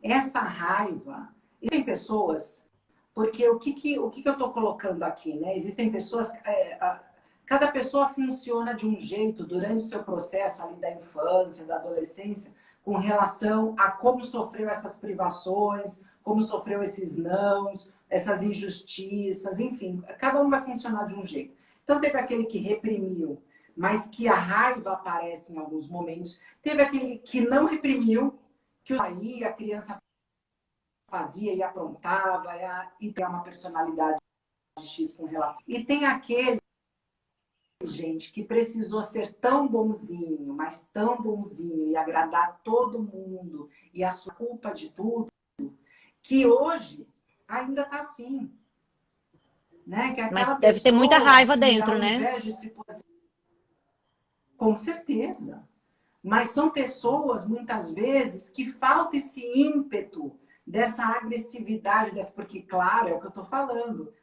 Essa raiva. E tem pessoas, Porque o que eu estou colocando aqui, né? Existem pessoas... cada pessoa funciona de um jeito durante o seu processo ali da infância, da adolescência, com relação a como sofreu essas privações, como sofreu esses nãos, essas injustiças, enfim. Cada um vai funcionar de um jeito. Então, teve aquele que reprimiu, mas que a raiva aparece em alguns momentos. Teve aquele que não reprimiu, que aí a criança fazia e aprontava, e tem uma personalidade X com relação. E tem aquele, gente, que precisou ser tão bonzinho, mas tão bonzinho, e agradar todo mundo, e a sua culpa de tudo, que hoje ainda está assim. Né? Que é aquela Mas deve ter muita pessoa raiva que, dentro, ao né? invés de se posicionar, com certeza. Mas são pessoas, muitas vezes, que falta esse ímpeto dessa agressividade, porque, claro, é o que eu estou falando.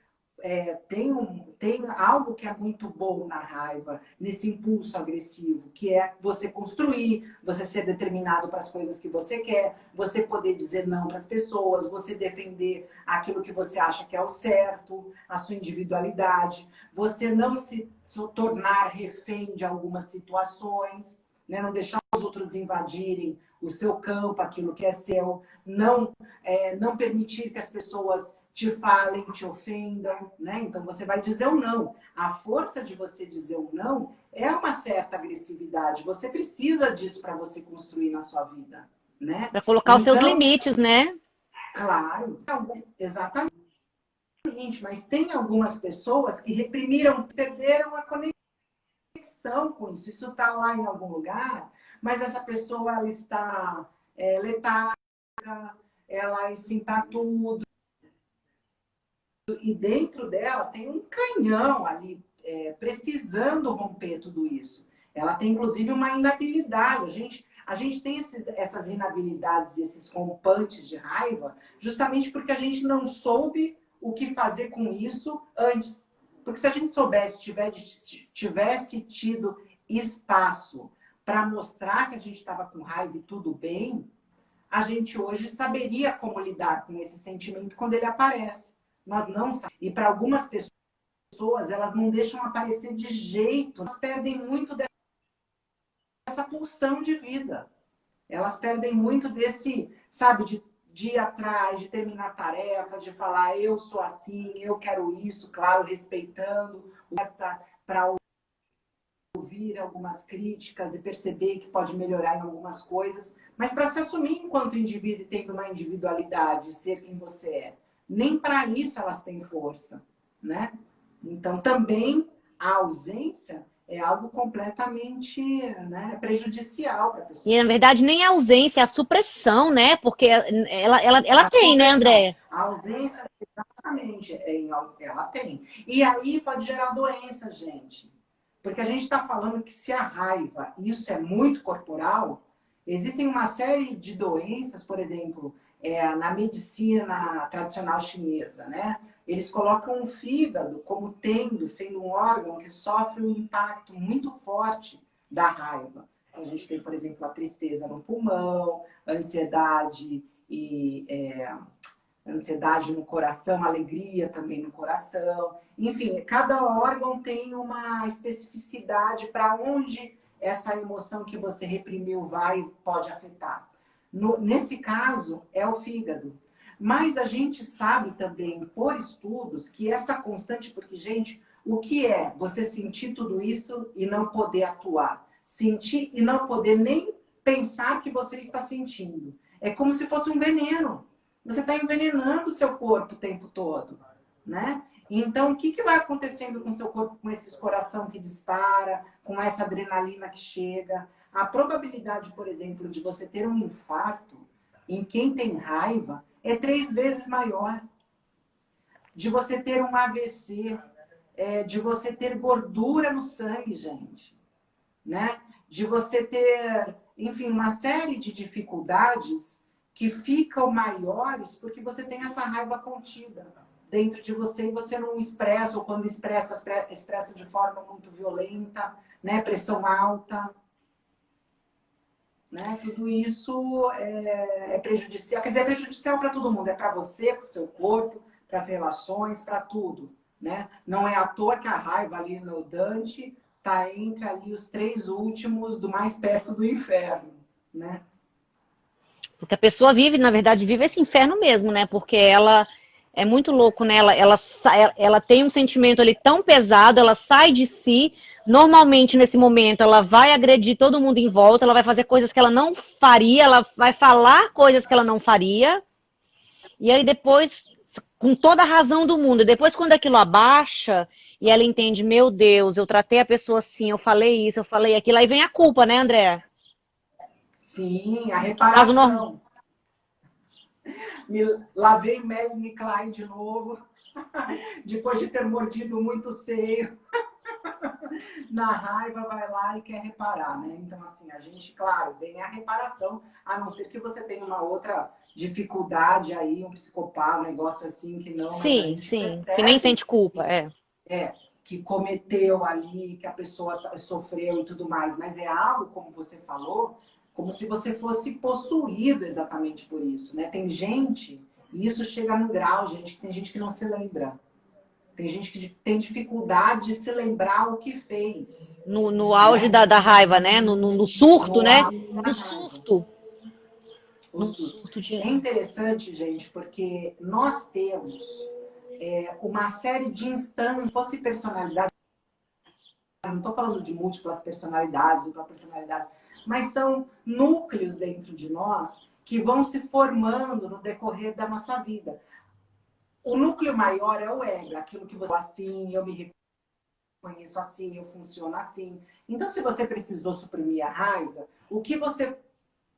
Tem algo que é muito bom na raiva, nesse impulso agressivo, que é você construir, você ser determinado para as coisas que você quer, você poder dizer não para as pessoas, você defender aquilo que você acha que é o certo, a sua individualidade, você não se tornar refém de algumas situações, né? Não deixar os outros invadirem o seu campo, aquilo que é seu, não permitir que as pessoas te falem, te ofendam, né? Então você vai dizer um não. A força de você dizer um não é uma certa agressividade. Você precisa disso para você construir na sua vida, né? Para colocar os seus Então, limites, né? claro, exatamente. Mas tem algumas pessoas que reprimiram, perderam a conexão com isso. Isso está lá em algum lugar, mas essa pessoa ela está letárgica, ela está tudo. E dentro dela tem um canhão ali, precisando romper tudo isso. Ela tem, inclusive, uma inabilidade. A gente tem essas inabilidades, esses rompantes de raiva, justamente porque a gente não soube o que fazer com isso antes. Porque se a gente soubesse, tivesse tido espaço para mostrar que a gente estava com raiva e tudo bem, a gente hoje saberia como lidar com esse sentimento quando ele aparece. Nós não sabemos. E para algumas pessoas, elas não deixam aparecer de jeito. Elas perdem muito dessa pulsão de vida. Elas perdem muito desse, sabe, de ir atrás, de terminar a tarefa, de falar eu sou assim, eu quero isso, claro, respeitando, para ouvir algumas críticas e perceber que pode melhorar em algumas coisas, mas para se assumir enquanto indivíduo e tendo uma individualidade, ser quem você é. Nem para isso elas têm força, né? Então, também a ausência é algo completamente, né, prejudicial para a pessoa. E, na verdade, nem a ausência, é a supressão, né? Porque ela A tem, né, supressão, André? a ausência, exatamente, ela tem. E aí pode gerar doença, gente. Porque a gente está falando que se a raiva, isso é muito corporal, existem uma série de doenças, por exemplo, na medicina tradicional chinesa, né? Eles colocam o fígado como sendo um órgão que sofre um impacto muito forte da raiva. A gente tem, por exemplo, a tristeza no pulmão, a ansiedade ansiedade no coração, alegria também no coração. Enfim, cada órgão tem uma especificidade para onde essa emoção que você reprimiu pode afetar. Nesse caso, é o fígado. Mas a gente sabe também, por estudos, que essa constante... Porque, gente, o que é você sentir tudo isso e não poder atuar? Sentir e não poder nem pensar que você está sentindo. É como se fosse um veneno. Você está envenenando o seu corpo o tempo todo, né? Então, o que vai acontecendo com o seu corpo, com esse coração que dispara, com essa adrenalina que chega? A probabilidade, por exemplo, de você ter um infarto em quem tem raiva é 3 vezes maior. De você ter um AVC, de você ter gordura no sangue, gente, né? De você ter, enfim, uma série de dificuldades que ficam maiores porque você tem essa raiva contida dentro de você e você não expressa, ou quando expressa de forma muito violenta, né? Pressão alta, né? Tudo isso é prejudicial. Quer dizer, é prejudicial para todo mundo. É para você, para o seu corpo, para as relações, para tudo, né? Não é à toa que a raiva ali no Dante está entre ali os 3 últimos do mais perto do inferno, né? Porque a pessoa vive, na verdade, vive esse inferno mesmo, né? Porque ela é muito louco, né? Ela tem um sentimento ali tão pesado, ela sai de si. Normalmente, nesse momento, ela vai agredir todo mundo em volta, ela vai fazer coisas que ela não faria, ela vai falar coisas que ela não faria. E aí depois, com toda a razão do mundo, depois quando aquilo abaixa e ela entende, meu Deus, eu tratei a pessoa assim, eu falei isso, eu falei aquilo, aí vem a culpa, né, André? Sim, a Caso normal. reparação. Lavei Melanie Klein de novo, depois de ter mordido muito seio. Na raiva vai lá e quer reparar, né? Então, assim, a gente, claro, vem a reparação, a não ser que você tenha uma outra dificuldade aí, um psicopata, um negócio assim que não, mas a Sim, gente sim, que nem percebe sente culpa, é. que cometeu ali, que a pessoa sofreu e tudo mais, mas é algo, como você falou, como se você fosse possuído exatamente por isso, né? Tem gente, e isso chega no grau, gente, que tem gente que não se lembra. Tem gente que tem dificuldade de se lembrar o que fez. No auge Né? da raiva, né? No surto, No né? auge da No raiva. surto. O No susto. surto de. É interessante, gente, porque nós temos uma série de instâncias, se fosse personalidade, não estou falando de múltiplas personalidades, dupla personalidade, mas são núcleos dentro de nós que vão se formando no decorrer da nossa vida. O núcleo maior é o ego, aquilo que você assim, eu me reconheço assim, eu funciono assim. Então, se você precisou suprimir a raiva, o que você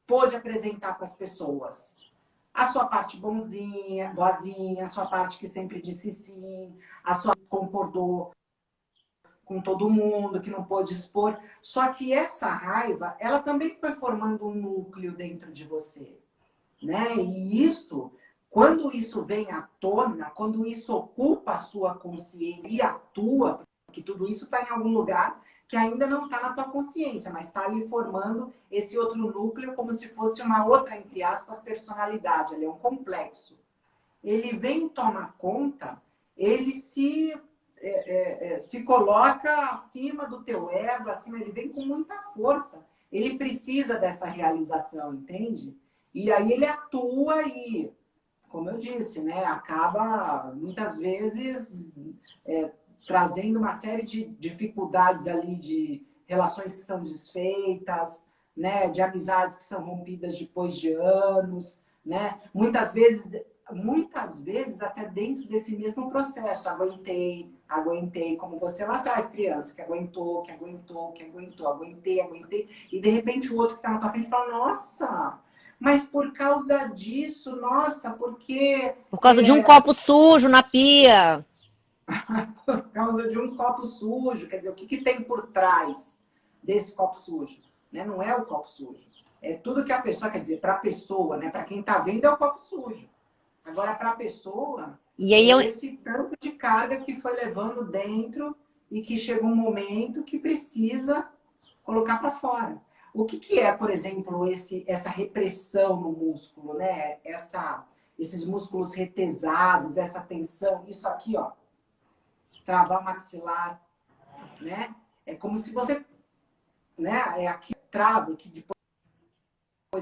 pôde apresentar para as pessoas? A sua parte bonzinha, boazinha, a sua parte que sempre disse sim, a sua que concordou com todo mundo, que não pôde expor. Só que essa raiva, ela também foi formando um núcleo dentro de você, né? E isso, quando isso vem à tona, quando isso ocupa a sua consciência e atua, porque tudo isso está em algum lugar que ainda não está na tua consciência, mas está ali formando esse outro núcleo como se fosse uma outra, entre aspas, personalidade. Ele é um complexo. Ele vem e toma conta, ele se coloca acima do teu ego, acima, ele vem com muita força. Ele precisa dessa realização, entende? E aí ele atua e, como eu disse, né, acaba muitas vezes trazendo uma série de dificuldades ali, de relações que são desfeitas, né, de amizades que são rompidas depois de anos, né? Muitas vezes até dentro desse mesmo processo, aguentei, como você lá atrás, criança, que aguentou, aguentei, e de repente o outro que está na tua frente fala, nossa, mas por causa disso, nossa, porque... Por causa de um copo sujo na pia. Por causa de um copo sujo, quer dizer, o que tem por trás desse copo sujo? Né? Não é o copo sujo. É tudo que a pessoa, quer dizer, para a pessoa, né? Para quem está vendo é o copo sujo. Agora, para a pessoa, E aí esse tanto de cargas que foi levando dentro e que chega um momento que precisa colocar para fora. O que é, por exemplo, essa repressão no músculo, né? Esses músculos retesados, essa tensão, isso aqui, ó. Travar o maxilar, né? É como se você, né? É aqui trava, que depois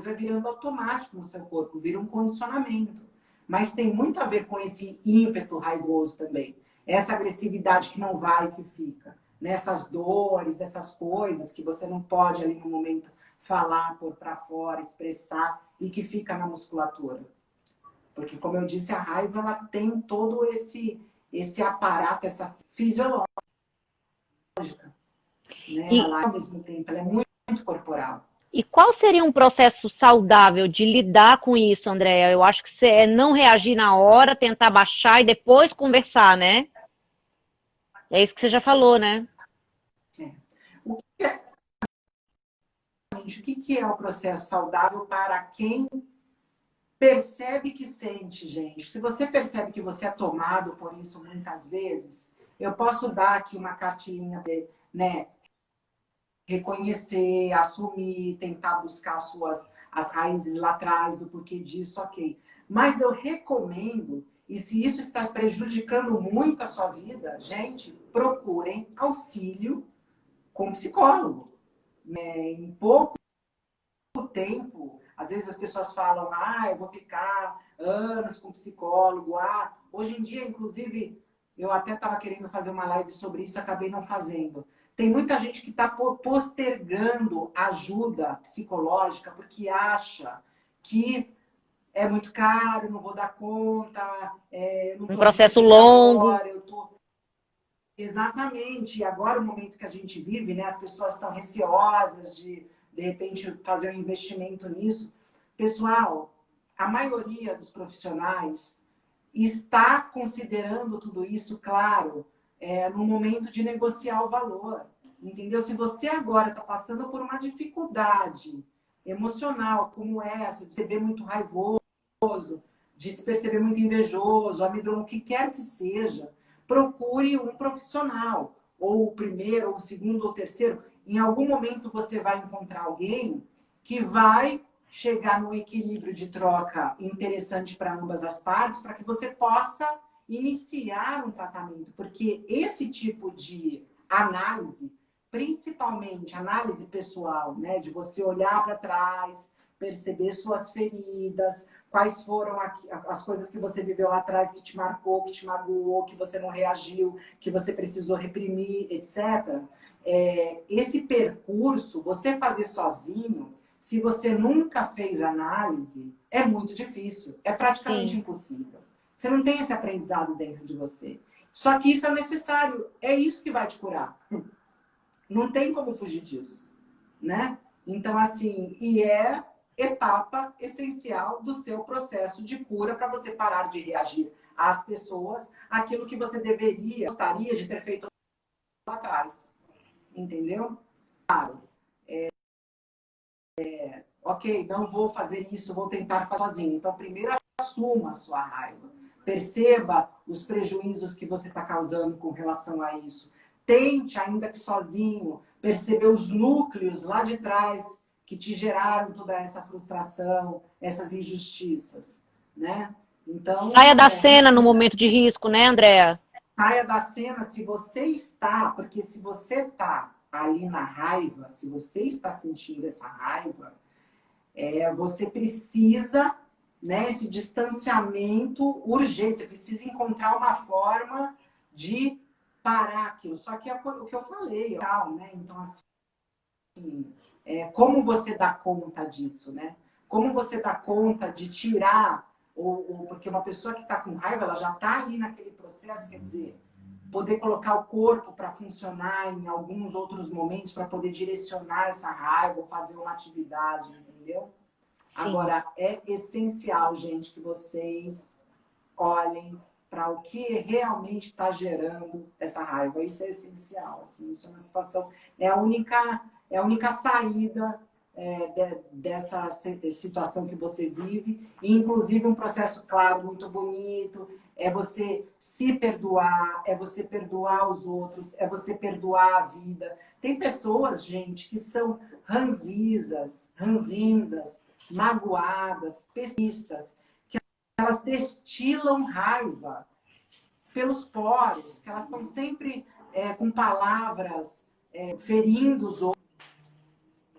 vai virando automático no seu corpo, vira um condicionamento. Mas tem muito a ver com esse ímpeto raivoso também. Essa agressividade que não vai, que fica. Nessas dores, essas coisas que você não pode ali no momento falar, pôr para fora, expressar e que fica na musculatura. Porque, como eu disse, a raiva ela tem todo esse aparato, essa fisiológica. Né? Ela, ao mesmo tempo, ela é muito corporal. E qual seria um processo saudável de lidar com isso, Andréa? Eu acho que é não reagir na hora, tentar baixar e depois conversar, né? É isso que você já falou, né? O que é o processo saudável para quem percebe que sente, gente? Se você percebe que você é tomado por isso muitas vezes, eu posso dar aqui uma cartilhinha de, né? Reconhecer, assumir, tentar buscar as raízes lá atrás do porquê disso, ok. Mas eu recomendo, e se isso está prejudicando muito a sua vida, gente, procurem auxílio com psicólogo. Em pouco tempo, às vezes as pessoas falam, eu vou ficar anos com psicólogo. Hoje em dia, inclusive, eu até estava querendo fazer uma live sobre isso, acabei não fazendo. Tem muita gente que está postergando ajuda psicológica porque acha que é muito caro, não vou dar conta, não Um tô processo recebendo longo. agora, Exatamente. E agora, o momento que a gente vive, né, as pessoas estão receosas de repente, fazer um investimento nisso. Pessoal, a maioria dos profissionais está considerando tudo isso, claro, no momento de negociar o valor. Entendeu? Se você agora está passando por uma dificuldade emocional como essa, de se ver muito raivoso, de se perceber muito invejoso, amedrontado, o que quer que seja, procure um profissional, ou o primeiro, ou o segundo, ou o terceiro. Em algum momento você vai encontrar alguém que vai chegar num equilíbrio de troca interessante para ambas as partes, para que você possa iniciar um tratamento. Porque esse tipo de análise, principalmente análise pessoal, né, de você olhar para trás, perceber suas feridas, quais foram as coisas que você viveu lá atrás que te marcou, que te magoou, que você não reagiu, que você precisou reprimir, etc. Esse percurso, você fazer sozinho, se você nunca fez análise, é muito difícil, é praticamente Sim. impossível. Você não tem esse aprendizado dentro de você. Só que isso é necessário, é isso que vai te curar. Não tem como fugir disso, né? Então, assim, etapa essencial do seu processo de cura para você parar de reagir às pessoas, aquilo que você gostaria de ter feito lá atrás. Entendeu? Claro. Ok, não vou fazer isso, vou tentar fazer sozinho. Então, primeiro assuma a sua raiva. Perceba os prejuízos que você está causando com relação a isso. Tente, ainda que sozinho, perceber os núcleos lá de trás que te geraram toda essa frustração, essas injustiças, né? Então, Saia da cena no momento de risco, né, Andréa? saia da cena se você está, porque se você está ali na raiva, se você está sentindo essa raiva, você precisa, né, esse distanciamento urgente, você precisa encontrar uma forma de parar aquilo. Só que é o que eu falei, né? Então, assim, como você dá conta disso, né? Como você dá conta de tirar, porque uma pessoa que está com raiva, ela já está ali naquele processo, quer dizer, poder colocar o corpo para funcionar em alguns outros momentos, para poder direcionar essa raiva, fazer uma atividade, entendeu? Sim. Agora, é essencial, gente, que vocês olhem para o que realmente está gerando essa raiva. Isso é essencial. Assim, isso é uma situação, é a única saída dessa situação que você vive. E, inclusive, um processo, claro, muito bonito. É você se perdoar, é você perdoar os outros, é você perdoar a vida. Tem pessoas, gente, que são ranzinzas, magoadas, pessimistas, que elas destilam raiva pelos poros, que elas estão sempre com palavras ferindo os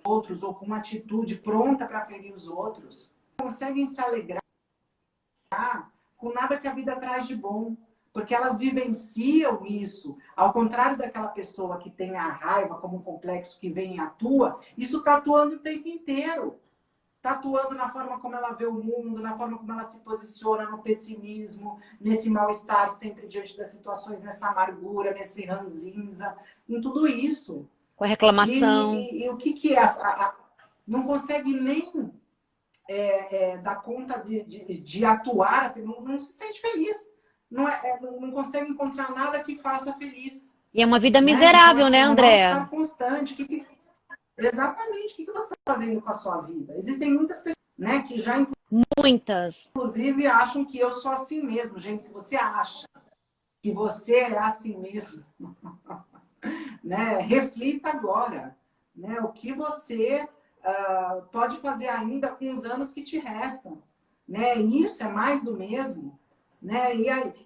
outros, ou com uma atitude pronta para ferir os outros. Não conseguem se alegrar com nada que a vida traz de bom, porque elas vivenciam isso. Ao contrário daquela pessoa que tem a raiva como um complexo que vem e atua, isso está atuando o tempo inteiro. Está atuando na forma como ela vê o mundo, na forma como ela se posiciona no pessimismo, nesse mal-estar sempre diante das situações, nessa amargura, nesse ranzinza, em tudo isso. Com a reclamação. E o que é? Não consegue nem dar conta de atuar, não se sente feliz. Não consegue encontrar nada que faça feliz. E é uma vida Né? Então, miserável, assim, né, é um Andréa? mal-estar constante. Exatamente. O que você está fazendo com a sua vida? Existem muitas pessoas, né, que já, Muitas. inclusive, acham que eu sou assim mesmo. Gente, se você acha que você é assim mesmo, né, reflita agora. Né, o que você pode fazer ainda com os anos que te restam. né? E isso é mais do mesmo, né?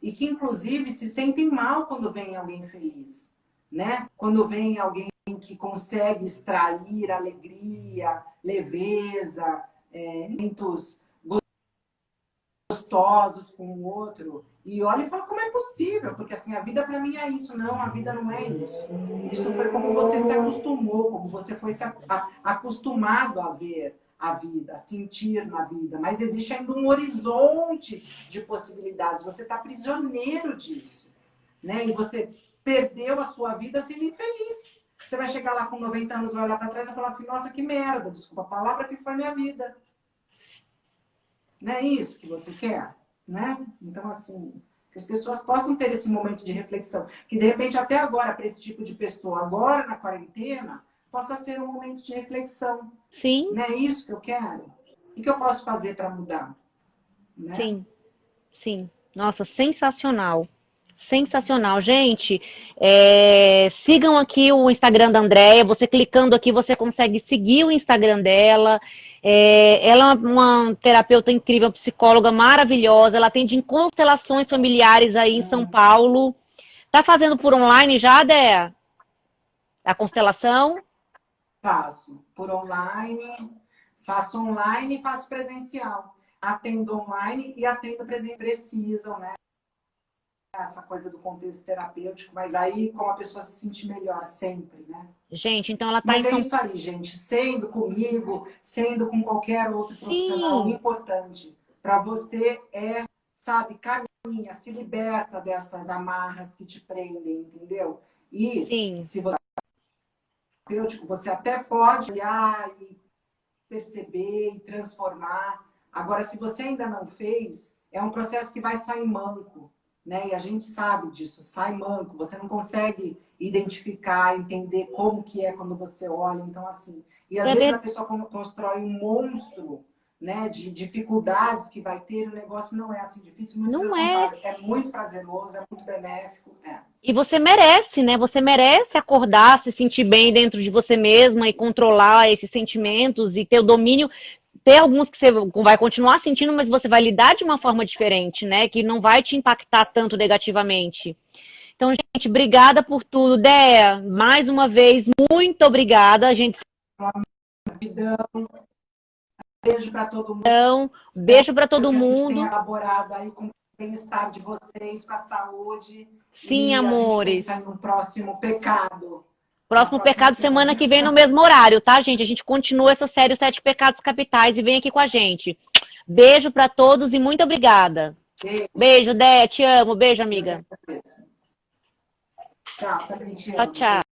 E que, inclusive, se sentem mal quando vem alguém feliz, né? Quando vem alguém que consegue extrair alegria, leveza, momentos gostosos com o outro. E olha e fala, como é possível? Porque assim, a vida para mim é isso. Não, a vida não é isso. Isso foi como você se acostumou, como você foi acostumado a ver a vida, a sentir na vida. Mas existe ainda um horizonte de possibilidades. Você está prisioneiro disso, né? E você perdeu a sua vida sendo infeliz. Você vai chegar lá com 90 anos, vai olhar para trás e falar assim, nossa, que merda, desculpa a palavra, que foi minha vida. Não é isso que você quer, né? Então, assim, que as pessoas possam ter esse momento de reflexão. Que, de repente, até agora, para esse tipo de pessoa, agora na quarentena, possa ser um momento de reflexão. Sim. Não é isso que eu quero? O que eu posso fazer para mudar? Né? Sim, sim. Nossa, sensacional. Sensacional. Gente, sigam aqui o Instagram da Andréia. Você clicando aqui, você consegue seguir o Instagram dela. Ela é uma terapeuta incrível, psicóloga maravilhosa. Ela atende em constelações familiares aí em São Paulo. Tá fazendo por online já, Dé? A constelação? Faço por online, faço online e faço presencial. Atendo online e atendo presencial. Precisam, né? Essa coisa do contexto terapêutico, mas aí como a pessoa se sente melhor sempre, né? Gente, então ela tá Mas em é São... isso aí, gente. Sendo comigo, sendo com qualquer outro profissional, o Sim, importante para você é, sabe, caminha, se liberta dessas amarras que te prendem, entendeu? E sim. se você é terapêutico, você até pode olhar e perceber e transformar. Agora, se você ainda não fez, é um processo que vai sair manco, né? E a gente sabe disso, sai manco. Você não consegue identificar, entender como que é quando você olha. Então, assim, e às vezes a pessoa constrói um monstro, né, de dificuldades que vai ter, o negócio não é assim difícil, muito pelo Não é. contrário, é muito prazeroso, é muito benéfico, E você merece, né? Você merece acordar, se sentir bem dentro de você mesma e controlar esses sentimentos e ter o domínio. Ter alguns que você vai continuar sentindo, mas você vai lidar de uma forma diferente, né? Que não vai te impactar tanto negativamente. Então, gente, obrigada por tudo. Déa, mais uma vez, muito obrigada. A gente beijo para todo mundo. então, Espero beijo para todo que a gente tenha mundo. elaborado aí com o bem-estar de vocês, com a saúde. Sim, E a gente amores. pensa em um próximo pecado. Na Próximo próxima pecado semana que vem no mesmo horário, tá, gente? A gente continua essa série Os 7 Pecados Capitais e vem aqui com a gente. Beijo para todos e muito obrigada. Beijo. Beijo, Dé, te amo. Beijo, amiga. Tchau, também te Tchau, amo. tchau.